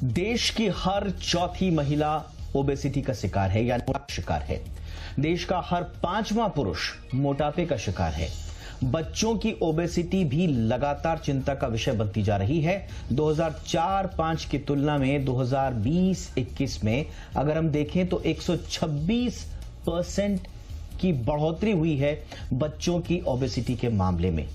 देश की हर चौथी महिला ओबेसिटी का शिकार है, यानी शिकार है। देश का हर पांचवां पुरुष मोटापे का शिकार है। बच्चों की ओबेसिटी भी लगातार चिंता का विषय बनती जा रही है। 2004-05 की तुलना में 2020-21 में अगर हम देखें तो 126% की बढ़ोतरी हुई है बच्चों की ओबेसिटी के मामले में।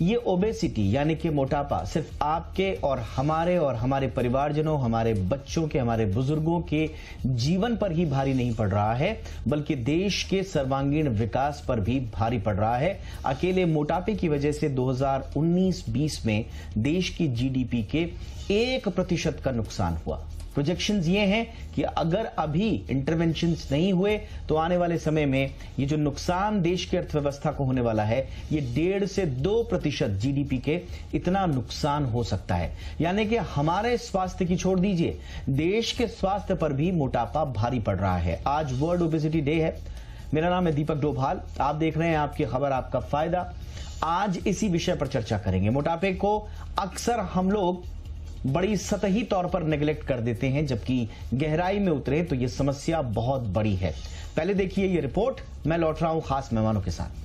ये ओबेसिटी यानी कि मोटापा सिर्फ आपके और हमारे परिवारजनों, हमारे बच्चों के, हमारे बुजुर्गों के जीवन पर ही भारी नहीं पड़ रहा है, बल्कि देश के सर्वांगीण विकास पर भी भारी पड़ रहा है। अकेले मोटापे की वजह से 2019-20 में देश की जीडीपी के 1% का नुकसान हुआ। प्रोजेक्शंस ये हैं कि अगर अभी इंटरवेंशंस नहीं हुए तो आने वाले समय में ये जो नुकसान देश की अर्थव्यवस्था को होने वाला है, ये 1.5 से 2% जीडीपी के इतना नुकसान हो सकता है। यानी कि हमारे स्वास्थ्य की छोड़ दीजिए, देश के स्वास्थ्य पर भी मोटापा भारी पड़ रहा है। आज वर्ल्ड ओबेसिटी डे है। मेरा नाम है दीपक डोभाल, आप देख रहे हैं आपकी खबर आपका फायदा। आज इसी विषय पर चर्चा करेंगे। मोटापे को अक्सर हम लोग बड़ी सतही तौर पर नेग्लेक्ट कर देते हैं, जबकि गहराई में उतरे तो यह समस्या बहुत बड़ी है। पहले देखिए ये रिपोर्ट, मैं लौट रहा हूं खास मेहमानों के साथ।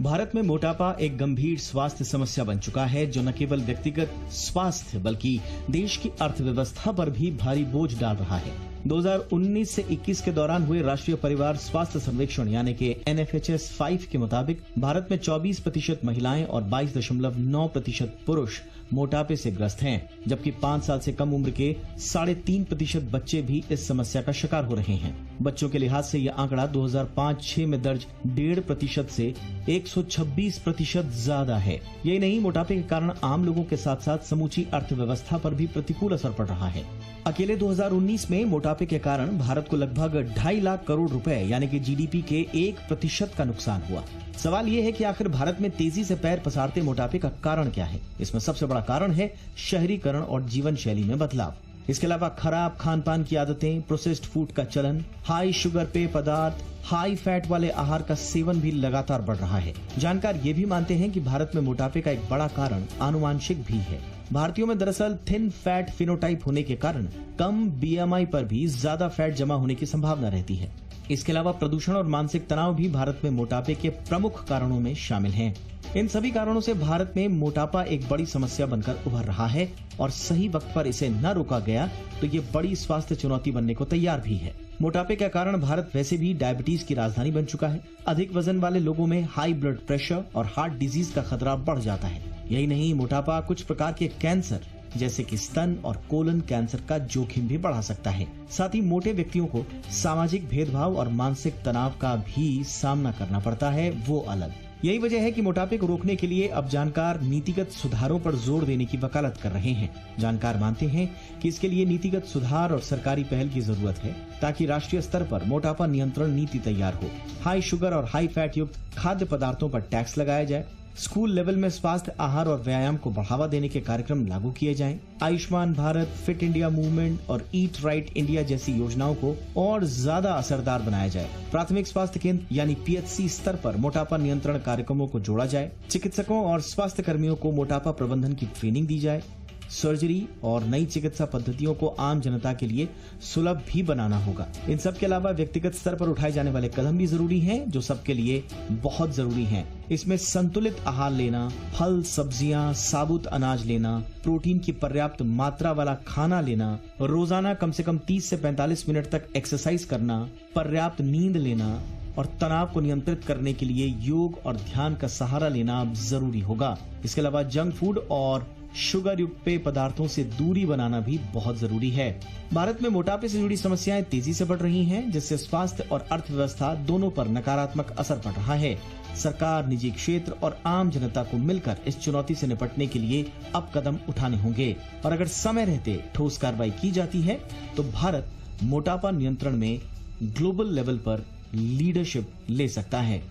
भारत में मोटापा एक गंभीर स्वास्थ्य समस्या बन चुका है, जो न केवल व्यक्तिगत स्वास्थ्य बल्कि देश की अर्थव्यवस्था पर भी भारी बोझ डाल रहा है। 2019 से 21 के दौरान हुए राष्ट्रीय परिवार स्वास्थ्य सर्वेक्षण यानी कि NFHS 5 के मुताबिक भारत में 24% महिलाएं और 22.9% पुरुष मोटापे से ग्रस्त हैं, जबकि 5 साल से कम उम्र के 3.5% बच्चे भी इस समस्या का शिकार हो रहे हैं। बच्चों के लिहाज से यह आंकड़ा 2005-06 में दर्ज 1.5% से 126% ज्यादा है। यही नहीं, मोटापे के कारण आम लोगों के साथ साथ समूची अर्थव्यवस्था पर भी प्रतिकूल असर पड़ रहा है। अकेले 2019 में मोटापे के कारण भारत को लगभग 2.5 लाख करोड़ रुपए यानी कि जीडीपी के 1% का नुकसान हुआ। सवाल यह है कि आखिर भारत में तेजी से पैर पसारते मोटापे का कारण क्या है? इसमें सबसे बड़ा कारण है शहरीकरण और जीवन शैली में बदलाव। इसके अलावा खराब खान पान की आदतें, प्रोसेस्ड फूड का चलन, हाई शुगर पेय पदार्थ, हाई फैट वाले आहार का सेवन भी लगातार बढ़ रहा है। जानकार ये भी मानते हैं कि भारत में मोटापे का एक बड़ा कारण आनुवांशिक भी है। भारतीयों में दरअसल थिन फैट फिनोटाइप होने के कारण कम BMI पर भी ज्यादा फैट जमा होने की संभावना रहती है। इसके अलावा प्रदूषण और मानसिक तनाव भी भारत में मोटापे के प्रमुख कारणों में शामिल हैं। इन सभी कारणों से भारत में मोटापा एक बड़ी समस्या बनकर उभर रहा है और सही वक्त पर इसे न रोका गया तो ये बड़ी स्वास्थ्य चुनौती बनने को तैयार भी है। मोटापे के कारण भारत वैसे भी डायबिटीज की राजधानी बन चुका है। अधिक वजन वाले लोगों में हाई ब्लड प्रेशर और हार्ट डिजीज का खतरा बढ़ जाता है। यही नहीं, मोटापा कुछ प्रकार के कैंसर जैसे कि स्तन और कोलन कैंसर का जोखिम भी बढ़ा सकता है। साथ ही मोटे व्यक्तियों को सामाजिक भेदभाव और मानसिक तनाव का भी सामना करना पड़ता है, वो अलग। यही वजह है कि मोटापे को रोकने के लिए अब जानकार नीतिगत सुधारों पर जोर देने की वकालत कर रहे हैं। जानकार मानते हैं कि इसके लिए नीतिगत सुधार और सरकारी पहल की जरूरत है, ताकि राष्ट्रीय स्तर पर मोटापा नियंत्रण नीति तैयार हो। हाई शुगर और हाई फैट युक्त खाद्य पदार्थों पर टैक्स लगाया जाए। स्कूल लेवल में स्वास्थ्य आहार और व्यायाम को बढ़ावा देने के कार्यक्रम लागू किए जाएं। Ayushman Bharat, fit India movement और ईट राइट इंडिया जैसी योजनाओं को और ज्यादा असरदार बनाया जाए। प्राथमिक स्वास्थ्य केंद्र यानी PHC स्तर पर मोटापा नियंत्रण कार्यक्रमों को जोड़ा जाए। चिकित्सकों और स्वास्थ्य कर्मियों को मोटापा प्रबंधन की ट्रेनिंग दी जाए। सर्जरी और नई चिकित्सा पद्धतियों को आम जनता के लिए सुलभ भी बनाना होगा। इन सब के अलावा व्यक्तिगत स्तर पर उठाए जाने वाले कदम भी जरूरी हैं, जो सबके लिए बहुत जरूरी हैं। इसमें संतुलित आहार लेना, फल, सब्जियां, साबुत अनाज लेना, प्रोटीन की पर्याप्त मात्रा वाला खाना लेना, रोजाना कम से कम 30 से 45 मिनट तक एक्सरसाइज करना, पर्याप्त नींद लेना और तनाव को नियंत्रित करने के लिए योग और ध्यान का सहारा लेना जरूरी होगा। इसके अलावा जंक फूड और शुगर युक्त पेय पदार्थों से दूरी बनाना भी बहुत जरूरी है। भारत में मोटापे से जुड़ी समस्याएं तेजी से बढ़ रही हैं, जिससे स्वास्थ्य और अर्थव्यवस्था दोनों पर नकारात्मक असर पड़ रहा है। सरकार, निजी क्षेत्र और आम जनता को मिलकर इस चुनौती से निपटने के लिए अब कदम उठाने होंगे और अगर समय रहते ठोस कार्रवाई की जाती है तो भारत मोटापा नियंत्रण में ग्लोबल लेवल पर लीडरशिप ले सकता है।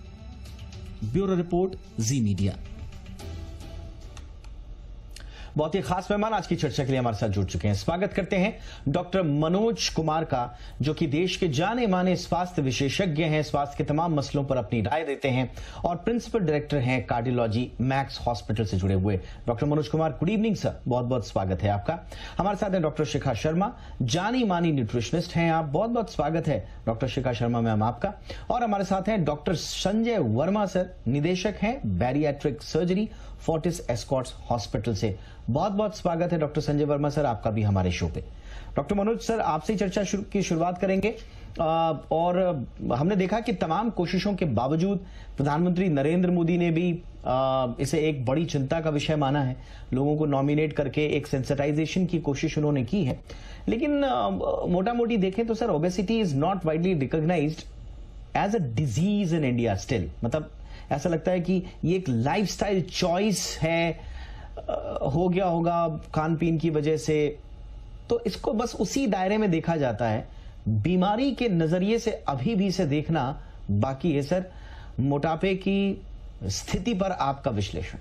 ब्यूरो रिपोर्ट, जी मीडिया। बहुत ही खास मेहमान आज की चर्चा के लिए हमारे साथ जुड़ चुके हैं। स्वागत करते हैं डॉक्टर मनोज कुमार का, जो कि देश के जाने माने स्वास्थ्य विशेषज्ञ हैं, स्वास्थ्य के तमाम मसलों पर अपनी राय देते हैं और प्रिंसिपल डायरेक्टर हैं कार्डियोलॉजी मैक्स हॉस्पिटल से जुड़े हुए। Doctor Manoj Kumar, good evening sir, बहुत बहुत स्वागत है आपका। हमारे साथ हैं डॉक्टर शिखा शर्मा, जानी मानी न्यूट्रिशनिस्ट हैं आप, बहुत बहुत स्वागत है डॉक्टर शिखा शर्मा मैम आपका। और हमारे साथ हैं डॉक्टर संजय वर्मा सर, निदेशक हैं bariatric surgery Fortis Escorts hospital से। बहुत बहुत स्वागत है डॉक्टर संजय वर्मा सर आपका भी हमारे शो पे। डॉक्टर मनोज सर, आपसे चर्चा की शुरुआत करेंगे। और हमने देखा कि तमाम कोशिशों के बावजूद प्रधानमंत्री नरेंद्र मोदी ने भी इसे एक बड़ी चिंता का विषय माना है। लोगों को नॉमिनेट करके एक सेंसिटाइजेशन की कोशिश उन्होंने की है, लेकिन मोटा मोटी देखें तो sir, obesity is not widely recognised as a disease in India still. मतलब ऐसा लगता है कि ये एक लाइफस्टाइल चॉइस है, हो गया होगा खान पीन की वजह से, तो इसको बस उसी दायरे में देखा जाता है। बीमारी के नजरिए से अभी भी इसे देखना बाकी है। सर, मोटापे की स्थिति पर आपका विश्लेषण।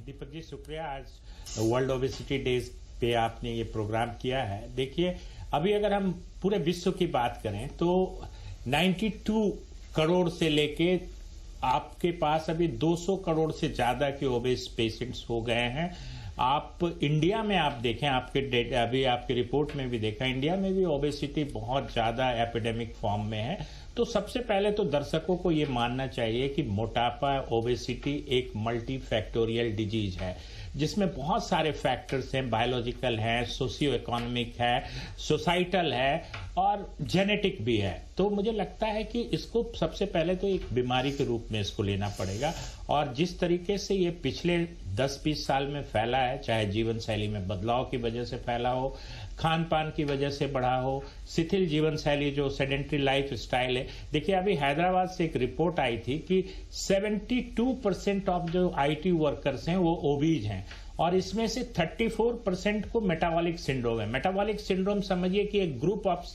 दीपक जी शुक्रिया, आज वर्ल्ड ओबेसिटी डेज पे आपने ये प्रोग्राम किया है। देखिए, अभी अगर हम पूरे विश्व की बात करें तो 92 करोड़ से लेके आपके पास अभी 200 करोड़ से ज्यादा के ओबेस पेशेंट्स हो गए हैं। आप इंडिया में आप देखें, आपके अभी आपकी रिपोर्ट में भी देखा, इंडिया में भी ओबेसिटी बहुत ज्यादा एपिडेमिक फॉर्म में है। तो सबसे पहले तो दर्शकों को ये मानना चाहिए कि मोटापा, ओबेसिटी एक मल्टी फैक्टोरियल डिजीज है, जिसमें बहुत सारे फैक्टर्स हैं, बायोलॉजिकल है, सोशियो इकोनॉमिक है, सोसाइटल है और जेनेटिक भी है। तो मुझे लगता है कि इसको सबसे पहले तो एक बीमारी के रूप में इसको लेना पड़ेगा। और जिस तरीके से ये पिछले 10-20 साल में फैला है, चाहे जीवन शैली में बदलाव की वजह से फैला हो, खान पान की वजह से बढ़ा हो, शिथिल जीवन शैली जो सेडेंट्री लाइफ स्टाइल है। देखिए, अभी हैदराबाद से एक रिपोर्ट आई थी कि 72% ऑफ जो आईटी वर्कर्स हैं वो ओबीज हैं और इसमें से 34% को मेटाबॉलिक सिंड्रोम है। मेटाबॉलिक सिंड्रोम समझिए कि एक ग्रुप ऑफ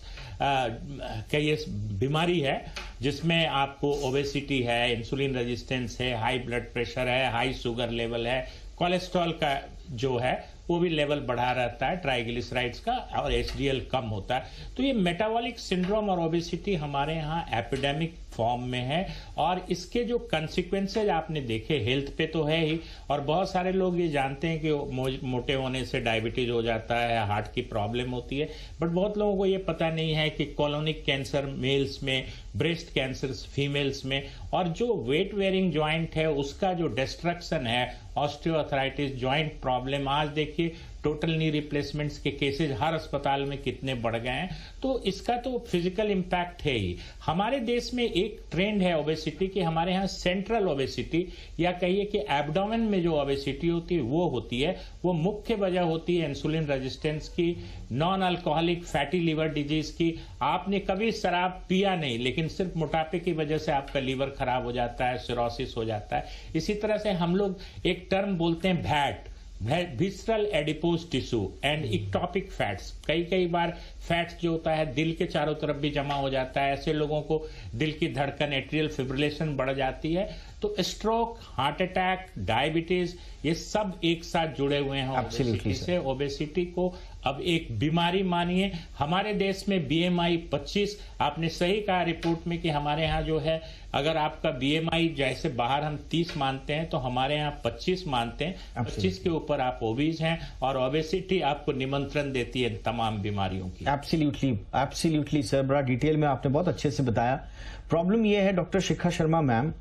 ये बीमारी है जिसमें आपको ओबेसिटी है, इंसुलिन रेजिस्टेंस है, हाई ब्लड प्रेशर है, हाई शुगर लेवल है, कोलेस्ट्रॉल का जो है वो भी लेवल बढ़ा रहता है, ट्राइग्लिसराइड्स का, और एचडीएल कम होता है। तो ये मेटाबॉलिक सिंड्रोम और ओबेसिटी हमारे यहाँ एपिडेमिक फॉर्म में है और इसके जो कंसिक्वेंसेज आपने देखे हेल्थ पे तो है ही। और बहुत सारे लोग ये जानते हैं कि मोटे होने से डायबिटीज हो जाता है, हार्ट की प्रॉब्लम होती है, बट बहुत लोगों को ये पता नहीं है कि कोलोनिक कैंसर मेल्स में, ब्रेस्ट कैंसर फीमेल्स में, और जो वेट वेयरिंग ज्वाइंट है उसका जो डिस्ट्रक्शन है, ऑस्टियोआर्थराइटिस, ज्वाइंट प्रॉब्लम, आज देखिए टोटल नी रिप्लेसमेंट्स के केसेज हर अस्पताल में कितने बढ़ गए हैं। तो इसका तो फिजिकल इम्पैक्ट है ही। हमारे देश में एक ट्रेंड है ओबेसिटी की, हमारे यहाँ सेंट्रल ओबेसिटी या कहिए कि एब्डोमेन में जो ओबेसिटी होती है वो होती है। वो मुख्य वजह होती है इंसुलिन रेजिस्टेंस की, non alcoholic fatty liver disease की। आपने कभी शराब पिया नहीं, लेकिन सिर्फ मोटापे की वजह से आपका लीवर खराब हो जाता है, सिरोसिस हो जाता है। इसी तरह से हम लोग एक टर्म बोलते हैं भैट, visceral adipose tissue and ectopic fats. कई बार फैट्स जो होता है दिल के चारों तरफ भी जमा हो जाता है। ऐसे लोगों को दिल की धड़कन, एट्रियल फिब्रिलेशन बढ़ जाती है। तो स्ट्रोक, हार्ट अटैक, डायबिटीज, ये सब एक साथ जुड़े हुए हैं ओबेसिटी से। ओबेसिटी को अब एक बीमारी मानिए। हमारे देश में बीएमआई 25, आपने सही कहा रिपोर्ट में कि हमारे यहाँ जो है, अगर आपका बीएमआई जैसे बाहर हम 30 मानते हैं तो हमारे यहाँ 25 मानते हैं। 25 के ऊपर आप ओबीज हैं और ओबेसिटी आपको निमंत्रण देती है तमाम बीमारियों की। एब्सोल्युटली सर, बड़ा डिटेल में आपने बहुत अच्छे से बताया। प्रॉब्लम यह है डॉक्टर शिखा शर्मा मैम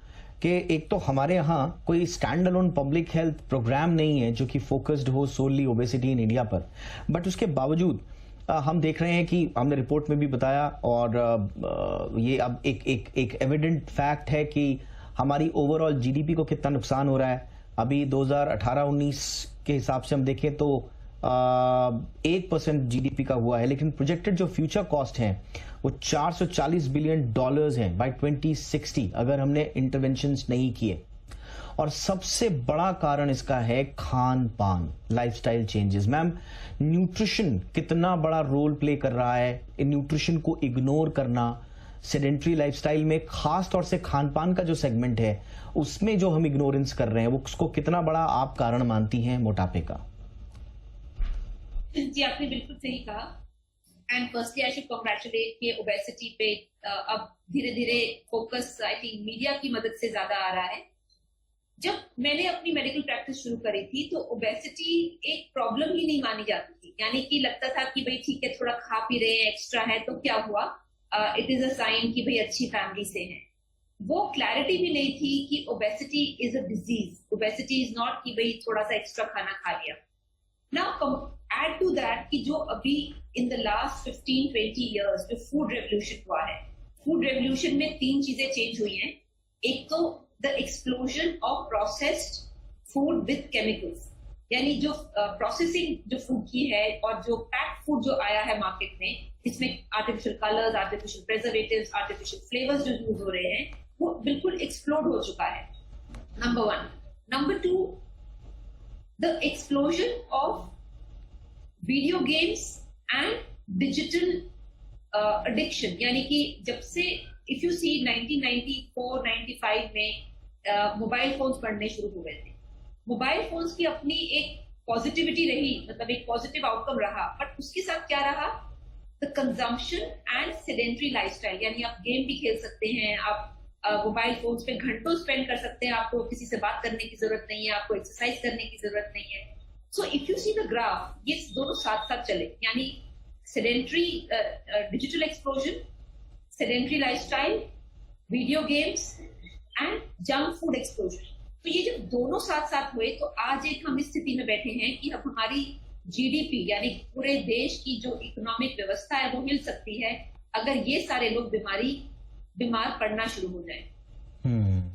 कि एक तो हमारे यहाँ कोई stand alone public health programme नहीं है जो कि फोकस्ड हो सोनली ओबेसिटी इन इंडिया पर, बट उसके बावजूद हम देख रहे हैं कि हमने रिपोर्ट में भी बताया और ये अब एक एविडेंट फैक्ट है कि हमारी ओवरऑल जीडीपी को कितना नुकसान हो रहा है। अभी 2018-19 के हिसाब से हम देखें तो 8% जीडीपी का हुआ है, लेकिन प्रोजेक्टेड जो फ्यूचर कॉस्ट है वो $440 बिलियन हैं बाय 2060 अगर हमने इंटरवेंशंस नहीं किए। और सबसे बड़ा कारण इसका है खान पान, लाइफस्टाइल चेंजेस। मैम, न्यूट्रिशन कितना बड़ा रोल प्ले कर रहा है? न्यूट्रिशन को इग्नोर करना, सेडेंट्री लाइफस्टाइल में खास तौर से खान पान का जो सेगमेंट है उसमें जो हम इग्नोरेंस कर रहे हैं वो उसको कितना बड़ा आप कारण मानती हैं मोटापे का? जी, आपने बिल्कुल सही कहा। And firstly I should congratulate कि ओबेसिटी पे अब धीरे धीरे फोकस आई थिंक मीडिया की मदद से ज्यादा आ रहा है। जब मैंने अपनी मेडिकल प्रैक्टिस शुरू करी थी तो ओबेसिटी एक प्रॉब्लम ही नहीं मानी जाती थी, यानी कि लगता था कि भाई ठीक है थोड़ा खा पी रहे हैं, एक्स्ट्रा है तो क्या हुआ, इट इज अ साइन कि भाई अच्छी फैमिली से हैं। वो क्लैरिटी भी नहीं थी कि obesity is a disease, obesity is not कि भाई थोड़ा सा एक्स्ट्रा खाना खा लिया। नाउ एड टू दैट कि जो अभी इन द लास्ट 15-20 इयर्स जो फूड रेवोल्यूशन हुआ है, फूड रेवोल्यूशन में 3 चीजें चेंज हुई हैं। एक तो the explosion of processed food with chemicals, यानी जो प्रोसेसिंग जो फूड की है और जो पैक्ड फूड जो आया है मार्केट में, इसमें artificial colours, artificial preservatives, artificial flavours जो यूज हो रहे हैं, वो बिल्कुल एक्सप्लोड हो चुका है। Number 1। Number 2, the explosion of video games and digital addiction, यानी कि जब से इफ यू सी 1994-95 में मोबाइल फोन्स बढ़ने शुरू हुए थे। मोबाइल फोन्स की अपनी एक पॉजिटिविटी रही, मतलब एक पॉजिटिव आउटकम रहा, बट उसके साथ क्या रहा, the consumption and sedentary lifestyle, यानी आप गेम भी खेल सकते हैं, आप मोबाइल फोन्स पे घंटों स्पेंड कर सकते हैं, आपको किसी से बात करने की जरूरत नहीं है, आपको एक्सरसाइज करने की जरूरत नहीं है। So if you see the graph, ये दोनों साथ साथ चले, यानी sedentary digital explosion, sedentary lifestyle, video games and junk food explosion. तो ये जब दोनों साथ साथ हुए तो आज एक हम इस स्थिति में बैठे हैं कि अब हमारी जीडीपी यानी पूरे देश की जो इकोनॉमिक व्यवस्था है वो हिल सकती है अगर ये सारे लोग बीमार पड़ना शुरू हो जाए।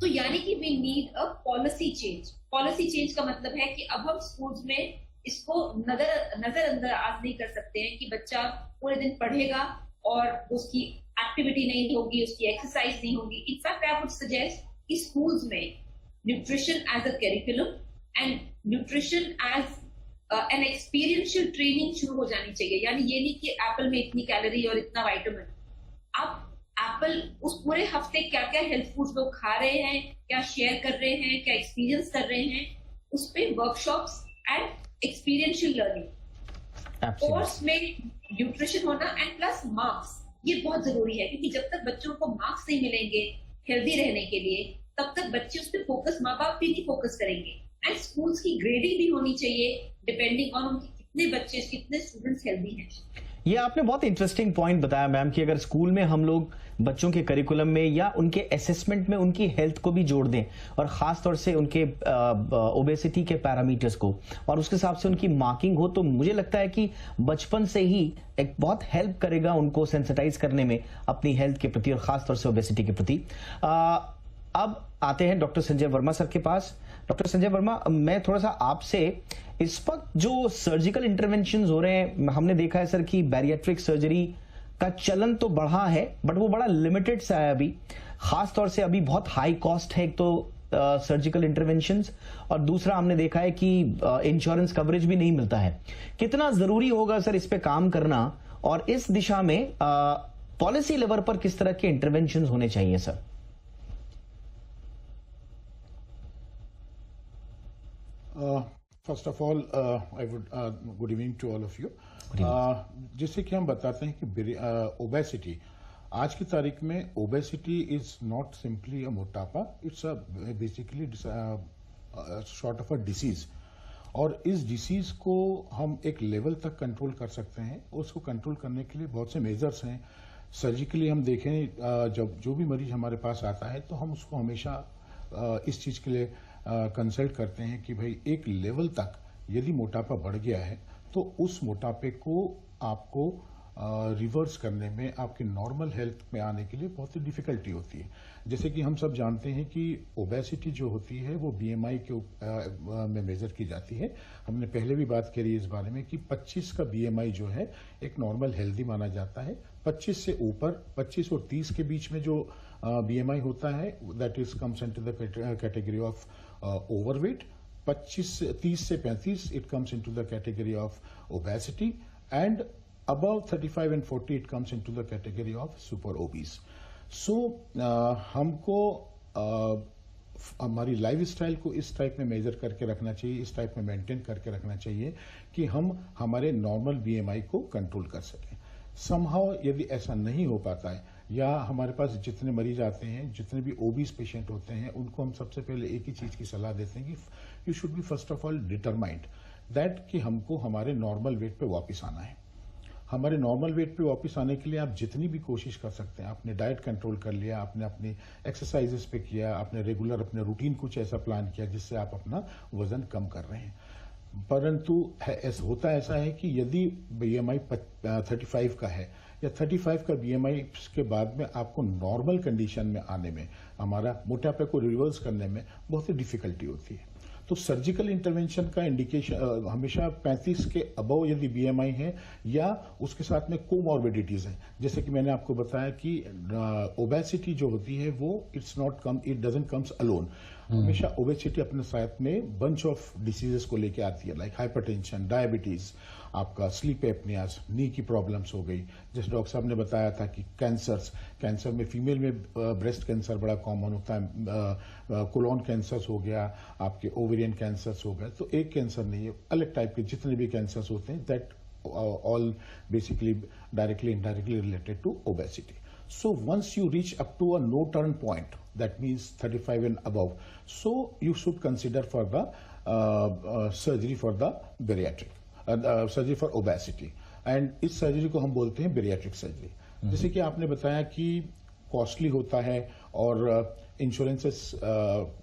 तो यानी कि we need a policy change. Policy change का मतलब है कि अब हम स्कूल्स में इसको नजरअंदाज नहीं कर सकते हैं कि बच्चा पूरे दिन पढ़ेगा और उसकी एक्टिविटी नहीं होगी, उसकी एक्सरसाइज नहीं होगी। इनफैक्ट आई वुड सजेस्ट कि स्कूल्स में nutrition as a curriculum and nutrition as an experiential training शुरू हो जानी चाहिए। यानी ये नहीं कि एप्पल में इतनी कैलोरी और इतना विटामिन, आप एप्पल उस पूरे हफ्ते क्या क्या हेल्थ फूड्स लोग खा रहे हैं, क्या शेयर कर रहे हैं, क्या एक्सपीरियंस कर रहे हैं, उस पे workshops and experiential learning. Course में न्यूट्रिशन होना एंड प्लस मार्क्स, ये बहुत जरूरी है, क्योंकि जब तक बच्चों को मार्क्स नहीं मिलेंगे हेल्दी रहने के लिए, तब तक बच्चे उस पर फोकस, माँ बाप भी नहीं फोकस करेंगे। एंड स्कूल्स की ग्रेडिंग भी होनी चाहिए डिपेंडिंग ऑन उनके कितने बच्चे, कितने स्टूडेंट्स हेल्दी हैं। ये आपने बहुत इंटरेस्टिंग पॉइंट बताया मैम कि अगर स्कूल में हम लोग बच्चों के करिकुलम में या उनके असेसमेंट में उनकी हेल्थ को भी जोड़ दें और खास तौर से उनके ओबेसिटी के पैरामीटर्स को और उसके हिसाब से उनकी मार्किंग हो, तो मुझे लगता है कि बचपन से ही एक बहुत हेल्प करेगा उनको सेंसिटाइज करने में अपनी हेल्थ के प्रति और खास तौर से ओबेसिटी के प्रति। अब आते हैं डॉक्टर संजय वर्मा सर के पास। डॉक्टर संजय वर्मा, मैं थोड़ा सा आपसे इस वक्त जो सर्जिकल इंटरवेंशन हो रहे हैं, हमने देखा है सर कि बैरिएट्रिक सर्जरी का चलन तो बढ़ा है बट वो बड़ा लिमिटेड सा है अभी, खास तौर से अभी बहुत हाई कॉस्ट है एक तो सर्जिकल इंटरवेंशंस, और दूसरा हमने देखा है कि इंश्योरेंस कवरेज भी नहीं मिलता है। कितना जरूरी होगा सर इस पे काम करना और इस दिशा में पॉलिसी लेवल पर किस तरह के इंटरवेंशन होने चाहिए sir? First of all I would good evening to all of you. जैसे कि हम बताते हैं कि ओबेसिटी आज की तारीख में obesity is not simply a मोटापा, it's a basically sort of a disease, और इस डिसीज को हम एक लेवल तक कंट्रोल कर सकते हैं। उसको कंट्रोल करने के लिए बहुत से मेजर्स हैं। सर्जिकली हम देखें, जब जो भी मरीज हमारे पास आता है तो हम उसको हमेशा इस चीज के लिए कंसल्ट करते हैं कि भाई एक लेवल तक यदि मोटापा बढ़ गया है तो उस मोटापे को आपको रिवर्स करने में, आपके नॉर्मल हेल्थ में आने के लिए बहुत ही डिफिकल्टी होती है। जैसे कि हम सब जानते हैं कि ओबेसिटी जो होती है वो बीएमआई के में मेजर की जाती है। हमने पहले भी बात करी इस बारे में कि 25 का बीएमआई जो है एक नॉर्मल हेल्दी माना जाता है। 25 से ऊपर, 25 और 30 के बीच में जो बीएमआई होता है that is comes into the category of overweight. 30 से 35 it comes into the category of obesity, and above 35 and 40 it comes into the category of super obese. सो हमको हमारी लाइफ स्टाइल को इस टाइप में मेजर करके रखना चाहिए, इस टाइप में मेंटेन करके रखना चाहिए कि हम हमारे नॉर्मल बीएमआई को कंट्रोल कर सकें। समहाउ यदि ऐसा नहीं हो पाता है, या हमारे पास जितने मरीज आते हैं, जितने भी ओबीस पेशेंट होते हैं, उनको हम सबसे पहले एक ही चीज की सलाह देते हैं कि you should be first of all determined that कि हमको हमारे नॉर्मल वेट पे वापस आना है। हमारे नॉर्मल वेट पे वापस आने के लिए आप जितनी भी कोशिश कर सकते हैं, आपने डाइट कंट्रोल कर लिया, आपने अपनी एक्सरसाइजेस पे किया, आपने रेगुलर अपने रूटीन कुछ ऐसा प्लान किया जिससे आप अपना वजन कम कर रहे हैं, परंतु होता ऐसा है कि यदि बीएमआई 35 का है या 35 का बीएमआई के बाद में आपको नॉर्मल कंडीशन में आने में, हमारा मोटापे को रिवर्स करने में बहुत ही डिफिकल्टी होती है। तो सर्जिकल इंटरवेंशन का इंडिकेशन हमेशा 35 के अबव यदि बीएमआई है या उसके साथ में कोमॉर्बिडिटीज है, जैसे कि मैंने आपको बताया कि ओबेसिटी जो होती है वो इट डजंट कम्स अलोन। हमेशा ओबेसिटी अपने साथ में बंच ऑफ डिसीजेस को लेके आती है, लाइक हाइपरटेंशन, डायबिटीज, आपका स्लीप एपनियाज, नी की प्रॉब्लम्स हो गई, जैसे डॉक्टर साहब ने बताया था कि कैंसर में फीमेल में ब्रेस्ट कैंसर बड़ा कॉमन होता है, कोलोन कैंसर्स हो गया, आपके ओवेरियन कैंसर्स हो गए। तो एक कैंसर नहीं है, अलग टाइप के जितने भी कैंसर्स होते हैं, that all basically directly indirectly related to obesity. So once you reach up to a no turn point, that means 35 and above, so you should consider for the surgery for the bariatric, surgery for obesity, and इस surgery को हम बोलते हैं bariatric surgery. जैसे कि आपने बताया कि कॉस्टली होता है और इंश्योरेंसेस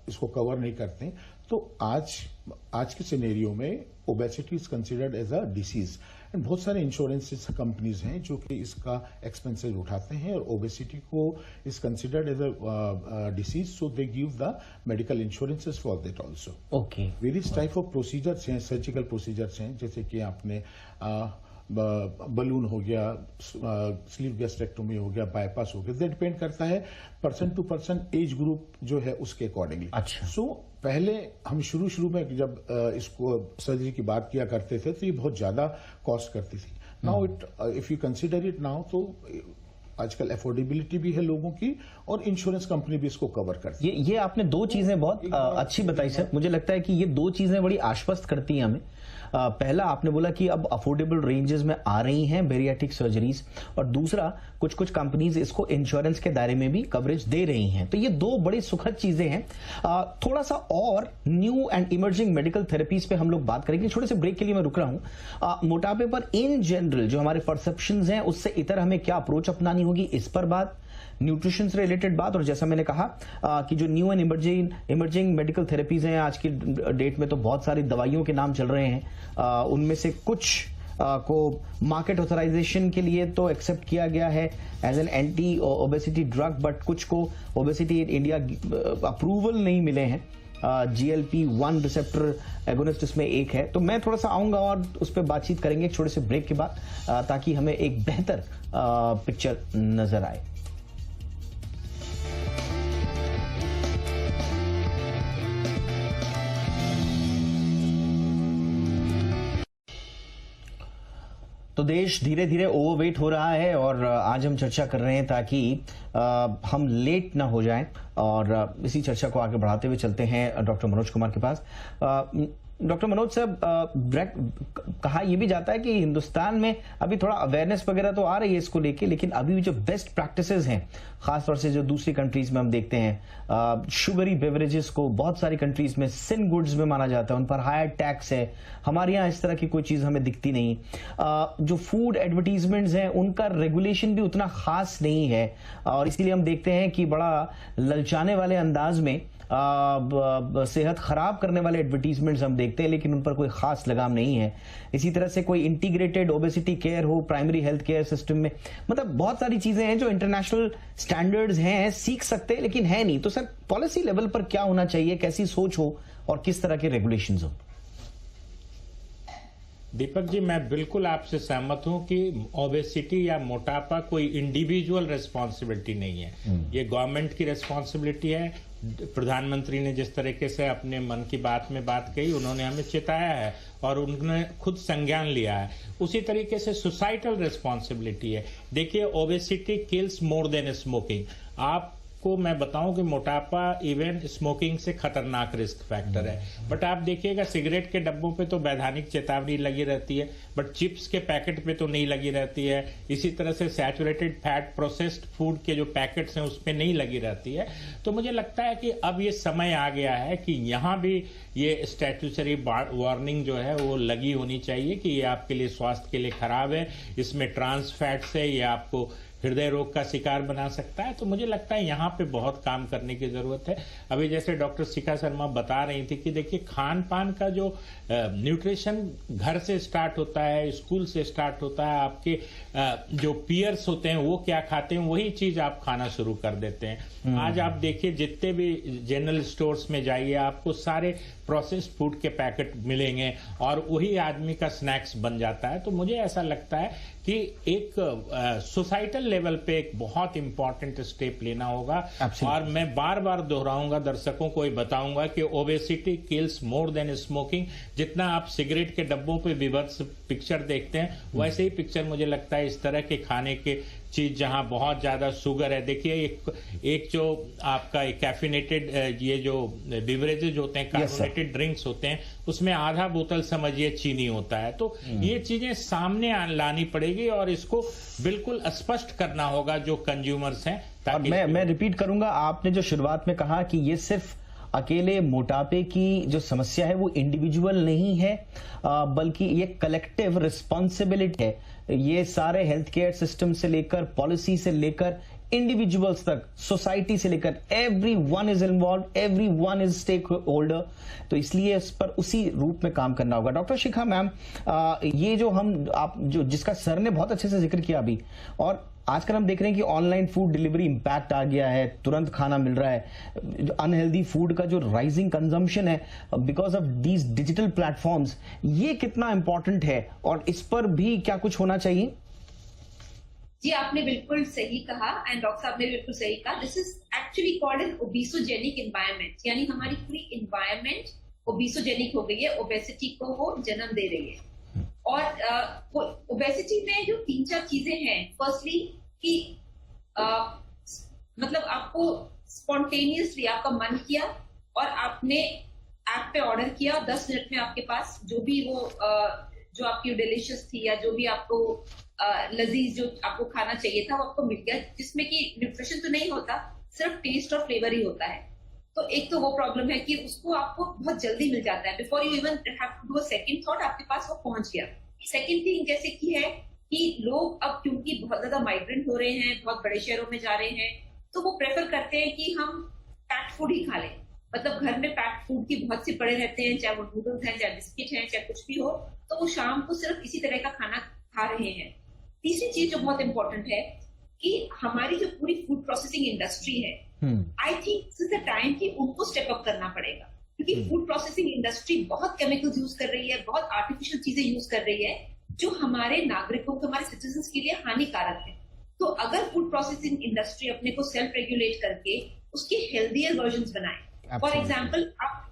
इसको कवर नहीं करते, तो आज के सिनेरियो में obesity is considered as a disease, and बहुत सारे इंश्योरेंस कंपनीज हैं जो कि इसका एक्सपेंसेस उठाते हैं, और ओबेसिटी को is considered as a disease, so they give the medical insurances for that also. Okay, various type of procedures हैं, सर्जिकल प्रोसीजर्स हैं, जैसे कि आपने बलून हो गया, स्लीव गैस्ट्रेक्टोमी हो गया, बाईपास हो गया, ये डिपेंड करता है person to person, age group जो है उसके अकॉर्डिंगली। अच्छा। सो पहले हम शुरू में जब इसको सर्जरी की बात किया करते थे तो ये बहुत ज्यादा कॉस्ट करती थी। Now if you consider it now, तो आजकल अफोर्डेबिलिटी भी है लोगों की, और इंश्योरेंस कंपनी भी इसको कवर करती है। ये आपने दो चीजें बहुत अच्छी बताई सर। मुझे लगता है कि ये दो चीजें बड़ी आश्वस्त करती हैं हमें। पहला आपने बोला कि अब अफोर्डेबल रेंजेस में आ रही हैं बेरियाट्रिक सर्जरीज, और दूसरा कुछ कंपनीज इसको इंश्योरेंस के दायरे में भी कवरेज दे रही हैं। तो ये दो बड़ी सुखद चीजें हैं। थोड़ा सा और new and emerging medical therapies पे हम लोग बात करेंगे। छोटे से ब्रेक के लिए मैं रुक रहा हूं। मोटापे पर इन जनरल जो हमारे परसेप्शंस हैं, उससे इतर हमें क्या अप्रोच अपनानी होगी, इस पर बात, न्यूट्रिशन से रिलेटेड बात, और जैसा मैंने कहा कि जो new and emerging medical therapies हैं आज की डेट में, तो बहुत सारी दवाइयों के नाम चल रहे हैं। उनमें से कुछ को मार्केट ऑथराइजेशन के लिए तो एक्सेप्ट किया गया है as an anti obesity drug, but कुछ को ओबेसिटी इन इंडिया अप्रूवल नहीं मिले हैं। GLP-1 रिसेप्टर एगोनिस्ट इसमें एक है। तो मैं थोड़ा सा आऊंगा और उस पर बातचीत करेंगे एक छोटे से ब्रेक के बाद, ताकि हमें एक बेहतर पिक्चर नजर आए। तो देश धीरे धीरे ओवरवेट हो रहा है, और आज हम चर्चा कर रहे हैं ताकि हम लेट ना हो जाएं, और इसी चर्चा को आगे बढ़ाते हुए चलते हैं डॉक्टर मनोज कुमार के पास। डॉक्टर मनोज साहब, कहा यह भी जाता है कि हिंदुस्तान में अभी थोड़ा अवेयरनेस वगैरह तो आ रही है इसको लेके, लेकिन अभी भी जो बेस्ट प्रैक्टिसेस हैं, खासतौर से जो दूसरी कंट्रीज में हम देखते हैं, शुगरी बेवरेजेस को बहुत सारी कंट्रीज में सिन गुड्स में माना जाता है, उन पर हायर टैक्स है। हमारे यहाँ इस तरह की कोई चीज हमें दिखती नहीं। जो फूड एडवर्टीजमेंट्स हैं, उनका रेगुलेशन भी उतना खास नहीं है, और इसीलिए हम देखते हैं कि बड़ा ललचाने वाले अंदाज में सेहत खराब करने वाले एडवर्टीजमेंट्स हम देखते हैं, लेकिन उन पर कोई खास लगाम नहीं है। इसी तरह से कोई इंटीग्रेटेड ओबेसिटी केयर हो प्राइमरी हेल्थ केयर सिस्टम में, मतलब बहुत सारी चीजें हैं जो इंटरनेशनल स्टैंडर्ड्स हैं, सीख सकते हैं, लेकिन है नहीं। तो सर, पॉलिसी लेवल पर क्या होना चाहिए, कैसी सोच हो और किस तरह के रेगुलेशंस हो? दीपक जी, मैं बिल्कुल आपसे सहमत हूं कि ओबेसिटी या मोटापा कोई इंडिविजुअल रेस्पॉन्सिबिलिटी नहीं है। ये गवर्नमेंट की रेस्पॉन्सिबिलिटी है, प्रधानमंत्री ने जिस तरीके से अपने मन की बात में बात कही, उन्होंने हमें चेताया है और उन्होंने खुद संज्ञान लिया है। उसी तरीके से सोसाइटल रिस्पॉन्सिबिलिटी है। देखिए, obesity kills more than smoking. आपको मैं बताऊं कि मोटापा इवन स्मोकिंग से खतरनाक रिस्क फैक्टर है। बट आप देखिएगा, सिगरेट के डब्बों पे तो वैधानिक चेतावनी लगी रहती है, बट चिप्स के पैकेट पे तो नहीं लगी रहती है। इसी तरह से सैचुरेटेड फैट प्रोसेस्ड फूड के जो पैकेट्स हैं उस पे नहीं लगी रहती है। तो मुझे लगता है कि अब ये समय आ गया है कि यहाँ भी ये स्टैट्यूटरी वार्निंग जो है वो लगी होनी चाहिए कि ये आपके लिए, स्वास्थ्य के लिए खराब है, इसमें ट्रांस फैट्स है, ये आपको हृदय रोग का शिकार बना सकता है। तो मुझे लगता है यहाँ पे बहुत काम करने की जरूरत है। अभी जैसे डॉक्टर शिखा शर्मा बता रही थी कि देखिए, खान पान का जो न्यूट्रिशन घर से स्टार्ट होता है, स्कूल से स्टार्ट होता है। आपके जो पीयर्स होते हैं वो क्या खाते हैं, वही चीज आप खाना शुरू कर देते हैं। आज आप देखिए, जितने भी जनरल स्टोर्स में जाइए, आपको सारे प्रोसेस्ड फूड के पैकेट मिलेंगे और वही आदमी का स्नैक्स बन जाता है। तो मुझे ऐसा लगता है कि एक सोसाइटल लेवल पे एक बहुत इंपॉर्टेंट स्टेप लेना होगा। और मैं बार बार दोहराऊंगा, दर्शकों को ये बताऊंगा कि obesity kills more than smoking. जितना आप सिगरेट के डब्बों पे विभत्स पिक्चर देखते हैं, वैसे ही पिक्चर मुझे लगता है इस तरह के खाने के चीज जहां बहुत ज्यादा शुगर है। देखिए, एक जो आपका कैफिनेटेड ये जो बिवरेजेज होते हैं, कार्बोनेटेड ड्रिंक्स होते हैं, उसमें आधा बोतल समझिए चीनी होता है। तो ये चीजें सामने लानी पड़ेगी और इसको बिल्कुल स्पष्ट करना होगा जो कंज्यूमर्स हैं। ताकि मैं रिपीट करूंगा, आपने जो शुरुआत में कहा कि ये सिर्फ अकेले मोटापे की जो समस्या है वो इंडिविजुअल नहीं है, बल्कि ये कलेक्टिव रिस्पॉन्सिबिलिटी है। ये सारे हेल्थ केयर सिस्टम से लेकर, पॉलिसी से लेकर, इंडिविजुअल्स तक, सोसाइटी से लेकर, everyone is involve, everyone is stakeholder. तो इसलिए इस पर उसी रूप में काम करना होगा। डॉक्टर शिखा मैम, ये जो आप जो जिसका सर ने बहुत अच्छे से जिक्र किया अभी, और आजकल हम देख रहे हैं कि ऑनलाइन फूड डिलीवरी इंपैक्ट आ गया है, तुरंत खाना मिल रहा है, अनहेल्दी फूड का जो राइजिंग कंजम्पशन है because of these digital platforms, ये कितना इंपॉर्टेंट है और इस पर भी क्या कुछ होना चाहिए? जी, आपने बिल्कुल सही कहा एंड डॉक्टर साहब ने बिल्कुल सही कहा। This is actually called an obesogenic environment, यानी हमारी पूरी एनवायरनमेंट ओबेसोजेनिक हो गई है, ओबेसिटी को वो जन्म दे रही है। और ओबेसिटी में जो 3-4 चीजें हैं, फर्स्टली कि मतलब आपको स्पॉन्टेनियसली आपका मन किया और आपने ऐप पे ऑर्डर किया, 10 मिनट में आपके पास जो भी वो जो आपकी डिलीशियस थी या जो भी आपको लजीज जो आपको खाना चाहिए था वो आपको मिल गया, जिसमें कि न्यूट्रिशन तो नहीं होता, सिर्फ टेस्ट और फ्लेवर ही होता है। तो एक तो वो प्रॉब्लम है कि उसको आपको बहुत जल्दी मिल जाता है, before you even have to do a second thought आपके पास वो पहुंच गया। सेकंड थिंग जैसे कि है कि लोग अब क्योंकि बहुत ज्यादा माइग्रेंट हो रहे हैं, बहुत बड़े शहरों में जा रहे हैं, तो वो प्रेफर करते हैं कि हम पैक्ड फूड ही खा लें। मतलब घर में पैक्ड फूड की बहुत से पड़े रहते हैं, चाहे वो नूडल्स हैं, चाहे बिस्किट हैं, चाहे कुछ भी हो, तो वो शाम को सिर्फ इसी तरह का खाना खा रहे हैं। तीसरी चीज जो बहुत इंपॉर्टेंट है कि हमारी जो पूरी फूड प्रोसेसिंग इंडस्ट्री है, I think this is the time कि उनको स्टेप अप करना पड़ेगा, क्योंकि फूड प्रोसेसिंग इंडस्ट्री बहुत केमिकल्स यूज कर रही है, बहुत आर्टिफिशियल चीजें यूज कर रही है, जो हमारे नागरिकों को, हमारे सिटीजन्स के लिए हानिकारक है। तो अगर फूड प्रोसेसिंग इंडस्ट्री अपने को सेल्फ रेगुलेट करके उसके हेल्दियर वर्जन्स बनाए, फॉर एग्जाम्पल आप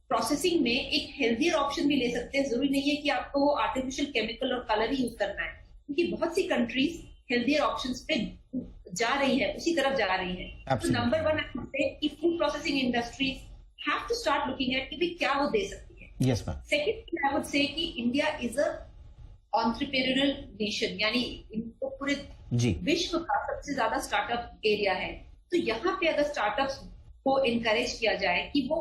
प्रोसेसिंग में एक हेल्दियर ऑप्शन भी ले सकते हैं, जरूरी नहीं है कि आपको वो आर्टिफिशियल केमिकल और कलर ही यूज करना है, क्योंकि बहुत सी कंट्रीज हेल्दियर ऑप्शंस पे जा रही है, उसी तरफ जा रही है। तो नंबर 1 आई वुड से कि food processing industries have to start looking at कि भी क्या वो दे सकती है। Yes ma'am. Second I would say कि India is a entrepreneurial nation, यानी इनको पूरे विश्व का सबसे ज्यादा स्टार्टअप एरिया है। तो यहाँ पे अगर स्टार्टअप्स को इनकरेज किया जाए कि वो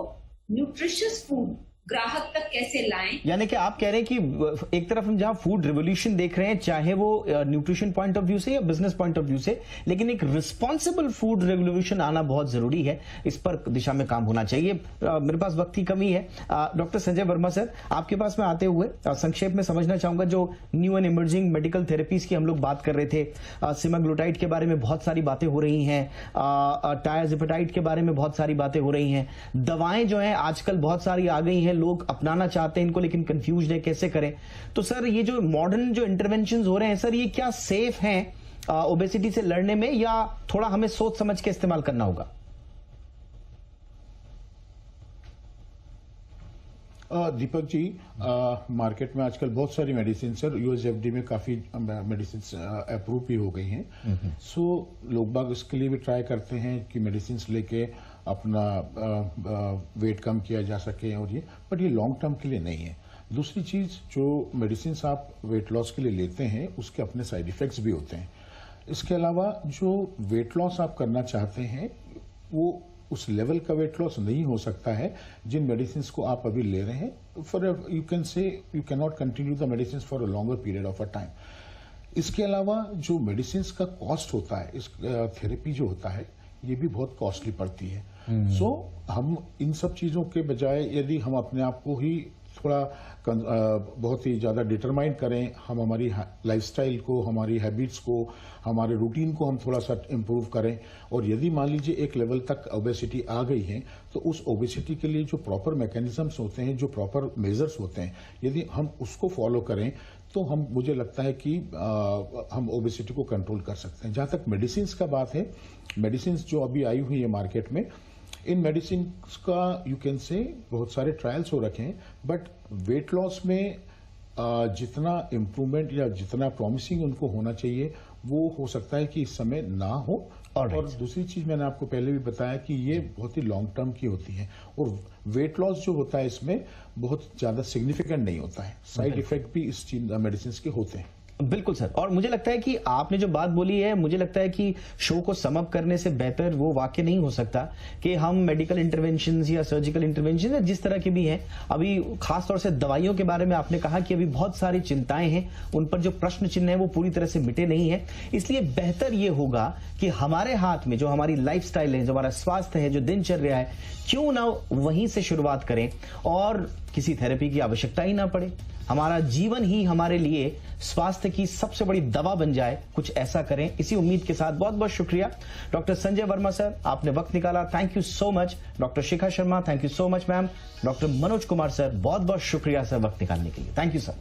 न्यूट्रिशियस फूड ग्राहक तक कैसे लाएं, यानी कि आप कह रहे हैं कि एक तरफ हम जहां फूड रिवोल्यूशन देख रहे हैं, चाहे वो न्यूट्रिशन पॉइंट ऑफ व्यू से या बिजनेस पॉइंट ऑफ व्यू से, लेकिन एक रिस्पॉन्सिबल फूड रेवोल्यूशन आना बहुत जरूरी है। इस पर दिशा में काम होना चाहिए। मेरे पास वक्त की कमी है। डॉक्टर संजय वर्मा सर, आपके पास में आते हुए संक्षेप में समझना चाहूंगा, जो new and emerging medical therapies की हम लोग बात कर रहे थे, सेमाग्लूटाइड के बारे में बहुत सारी बातें हो रही हैं, टायजिपेटाइड के बारे में बहुत सारी बातें हो रही हैं, दवाएं जो हैं आजकल बहुत सारी आ गई हैं, लोग अपनाना चाहते हैं इनको, लेकिन कंफ्यूज है कैसे करें। तो सर, ये जो मॉडर्न जो इंटरवेंशंस हो रहे हैं सर, ये क्या सेफ हैं ओबेसिटी से लड़ने में, या थोड़ा हमें सोच समझ के इस्तेमाल करना होगा? दीपक जी, मार्केट में आजकल बहुत सारी मेडिसिन सर, यूएसएफडी में काफी मेडिसिन अप्रूव भी हो गई हैं। सो लोग बाग इसके लिए भी ट्राई करते हैं कि मेडिसिन लेके अपना वेट कम किया जा सके, और ये बट ये लॉन्ग टर्म के लिए नहीं है। दूसरी चीज, जो मेडिसिन आप वेट लॉस के लिए लेते हैं उसके अपने साइड इफेक्ट्स भी होते हैं। इसके अलावा जो वेट लॉस आप करना चाहते हैं वो उस लेवल का वेट लॉस नहीं हो सकता है जिन मेडिसिन को आप अभी ले रहे हैं। For you can say you can not continue the medicine for a longer period of a time. इसके अलावा जो मेडिसिन का कॉस्ट होता है, इस थेरेपी जो होता है ये भी बहुत कॉस्टली पड़ती है। सो हम इन सब चीजों के बजाय यदि हम अपने आप को ही थोड़ा बहुत ही ज्यादा डिटरमाइन करें, हम हमारी लाइफस्टाइल को, हमारी हैबिट्स को, हमारे रूटीन को हम थोड़ा सा इम्प्रूव करें, और यदि मान लीजिए एक लेवल तक ओबेसिटी आ गई है तो उस ओबेसिटी के लिए जो प्रॉपर मैकेनिज्म्स होते हैं, जो प्रॉपर मेजर्स होते हैं, यदि हम उसको फॉलो करें तो हम, मुझे लगता है कि हम ओबेसिटी को कंट्रोल कर सकते हैं। जहां तक मेडिसिन का बात है, मेडिसिन जो अभी आई हुई है मार्केट में, इन मेडिसिन का यू कैन से बहुत सारे ट्रायल्स हो रखे हैं, बट वेट लॉस में जितना इम्प्रूवमेंट या जितना प्रॉमिसिंग उनको होना चाहिए वो हो सकता है कि इस समय ना हो। और दूसरी चीज मैंने आपको पहले भी बताया कि ये बहुत ही लॉन्ग टर्म की होती है, और वेट लॉस जो होता है इसमें बहुत ज्यादा सिग्निफिकेंट नहीं होता है। साइड इफेक्ट भी इस मेडिसिन के होते हैं। बिल्कुल सर, और मुझे लगता है कि आपने जो बात बोली है, मुझे लगता है कि शो को समअप करने से बेहतर वो वाक्य नहीं हो सकता कि हम मेडिकल इंटरवेंशन या सर्जिकल इंटरवेंशन या जिस तरह के भी हैं, अभी खासतौर से दवाइयों के बारे में आपने कहा कि अभी बहुत सारी चिंताएं हैं, उन पर जो प्रश्न चिन्ह है वो पूरी तरह से मिटे नहीं है। इसलिए बेहतर ये होगा कि हमारे हाथ में जो हमारी लाइफस्टाइल है, जो हमारा स्वास्थ्य है, जो दिनचर्या है, क्यों ना वहीं से शुरुआत करें और किसी थेरेपी की आवश्यकता ही ना पड़े। हमारा जीवन ही हमारे लिए स्वास्थ्य की सबसे बड़ी दवा बन जाए, कुछ ऐसा करें। इसी उम्मीद के साथ बहुत बहुत शुक्रिया डॉक्टर संजय वर्मा सर, आपने वक्त निकाला, thank you so much. Doctor Shikha Sharma, thank you so much ma'am. Doctor Manoj Kumar sir, बहुत बहुत शुक्रिया सर वक्त निकालने के लिए, थैंक यू सर।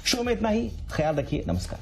शो में इतना ही, ख्याल रखिए, नमस्कार।